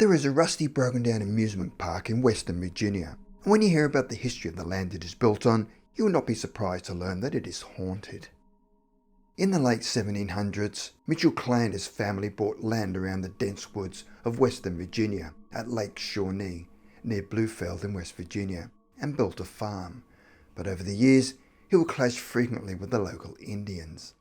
There is a rusty, broken down amusement park in Western Virginia, and when you hear about the history of the land it is built on, you will not be surprised to learn that it is haunted. In the late 1700s, Mitchell Clay and his family bought land around the dense woods of Western Virginia at Lake Shawnee, near Bluefield in West Virginia, and built a farm. But over the years, he would clash frequently with the local Indians.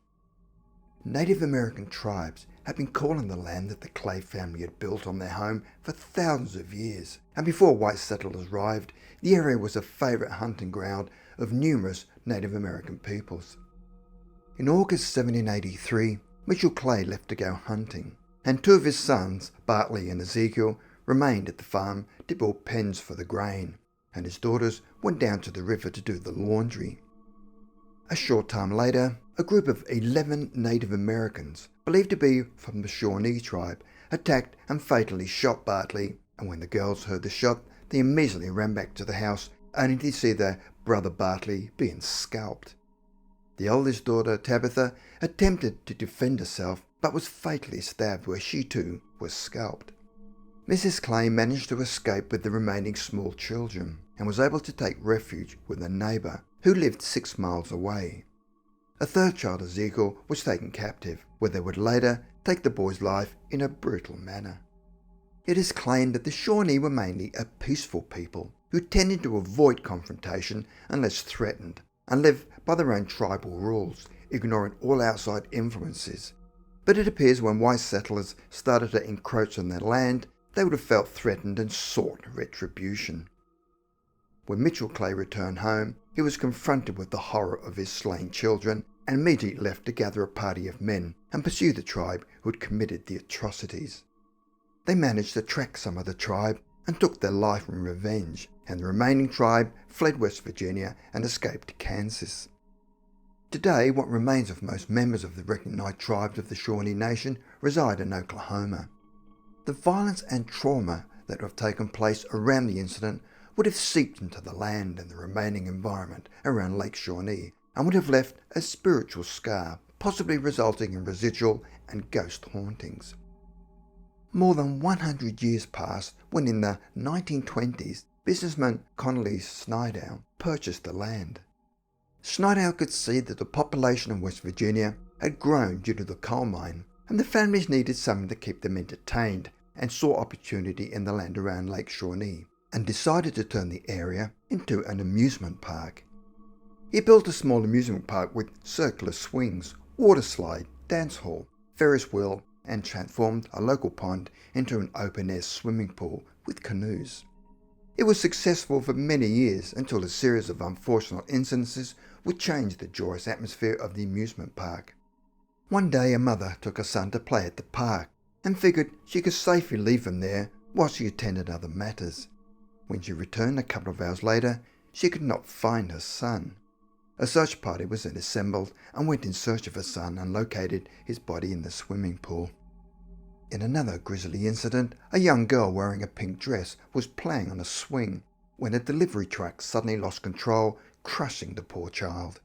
Native American tribes had been calling the land that the Clay family had built on their home for thousands of years, and before white settlers arrived, the area was a favourite hunting ground of numerous Native American peoples. In August 1783, Mitchell Clay left to go hunting, and two of his sons, Bartley and Ezekiel, remained at the farm to build pens for the grain, and his daughters went down to the river to do the laundry. A short time later, a group of 11 Native Americans, believed to be from the Shawnee tribe, attacked and fatally shot Bartley, and when the girls heard the shot, they immediately ran back to the house, only to see their brother Bartley being scalped. The oldest daughter, Tabitha, attempted to defend herself, but was fatally stabbed where she too was scalped. Mrs. Clay managed to escape with the remaining small children, and was able to take refuge with a neighbour who lived 6 miles away. A third child, Ezekiel, was taken captive, where they would later take the boy's life in a brutal manner. It is claimed that the Shawnee were mainly a peaceful people who tended to avoid confrontation unless threatened, and live by their own tribal rules, ignoring all outside influences. But it appears when white settlers started to encroach on their land, they would have felt threatened and sought retribution. When Mitchell Clay returned home, he was confronted with the horror of his slain children and immediately left to gather a party of men and pursue the tribe who had committed the atrocities. They managed to track some of the tribe and took their life in revenge, and the remaining tribe fled West Virginia and escaped to Kansas. Today, what remains of most members of the recognized tribes of the Shawnee Nation reside in Oklahoma. The violence and trauma that have taken place around the incident would have seeped into the land and the remaining environment around Lake Shawnee and would have left a spiritual scar, possibly resulting in residual and ghost hauntings. More than 100 years passed when in the 1920s, businessman Connolly Snydale purchased the land. Snydale could see that the population of West Virginia had grown due to the coal mine, and the families needed something to keep them entertained, and saw opportunity in the land around Lake Shawnee, and decided to turn the area into an amusement park. He built a small amusement park with circular swings, water slide, dance hall, Ferris wheel, and transformed a local pond into an open-air swimming pool with canoes. It was successful for many years until a series of unfortunate incidences would change the joyous atmosphere of the amusement park. One day a mother took her son to play at the park and figured she could safely leave him there while she attended other matters. When she returned a couple of hours later, she could not find her son. A search party was then assembled and went in search of her son and located his body in the swimming pool. In another grisly incident, a young girl wearing a pink dress was playing on a swing when a delivery truck suddenly lost control, crushing the poor child.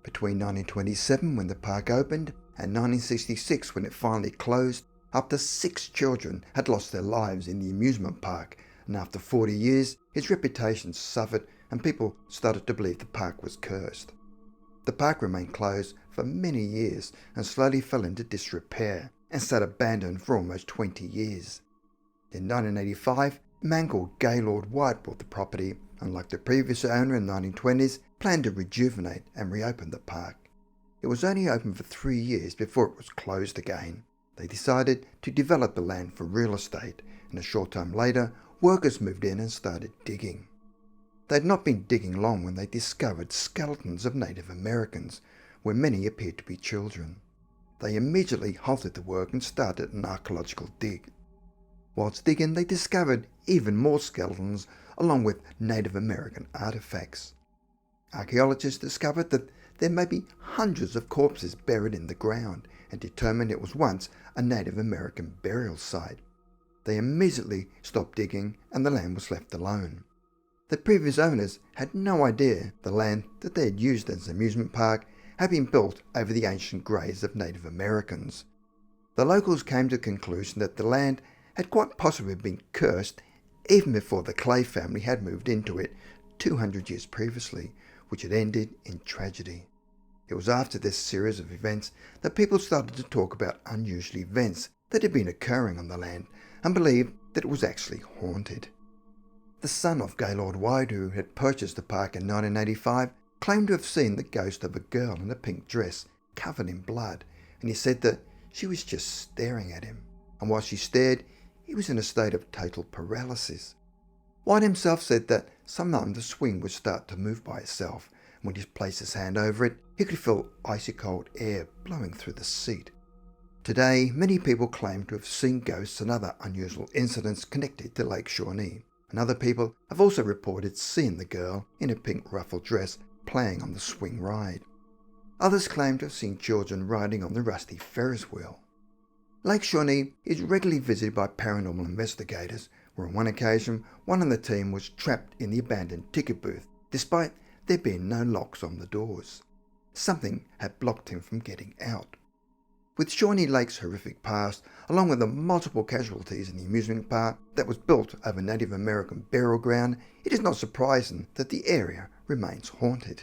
Between 1927, when the park opened, and 1966, when it finally closed, up to 6 children had lost their lives in the amusement park, and after 40 years, its reputation suffered and people started to believe the park was cursed. The park remained closed for many years and slowly fell into disrepair and sat abandoned for almost 20 years. In 1985, a man called Gaylord White bought the property and, like the previous owner in the 1920s, planned to rejuvenate and reopen the park. It was only open for 3 years before it was closed again. They decided to develop the land for real estate, and a short time later, workers moved in and started digging. They had not been digging long when they discovered skeletons of Native Americans, where many appeared to be children. They immediately halted the work and started an archaeological dig. Whilst digging, they discovered even more skeletons along with Native American artifacts. Archaeologists discovered that there may be hundreds of corpses buried in the ground and determined it was once a Native American burial site. They immediately stopped digging and the land was left alone. The previous owners had no idea the land that they had used as an amusement park had been built over the ancient graves of Native Americans. The locals came to the conclusion that the land had quite possibly been cursed even before the Clay family had moved into it 200 years previously, which had ended in tragedy. It was after this series of events that people started to talk about unusual events that had been occurring on the land and believed that it was actually haunted. The son of Gaylord White, who had purchased the park in 1985, claimed to have seen the ghost of a girl in a pink dress covered in blood, and he said that she was just staring at him, and while she stared, he was in a state of total paralysis. White himself said that sometimes the swing would start to move by itself, and when he placed his hand over it, he could feel icy cold air blowing through the seat. Today, many people claim to have seen ghosts and other unusual incidents connected to Lake Shawnee, and other people have also reported seeing the girl in a pink ruffled dress playing on the swing ride. Others claim to have seen children riding on the rusty Ferris wheel. Lake Shawnee is regularly visited by paranormal investigators, where on one occasion one on the team was trapped in the abandoned ticket booth, despite there being no locks on the doors. Something had blocked him from getting out. With Shawnee Lake's horrific past, along with the multiple casualties in the amusement park that was built over Native American burial ground, it is not surprising that the area remains haunted.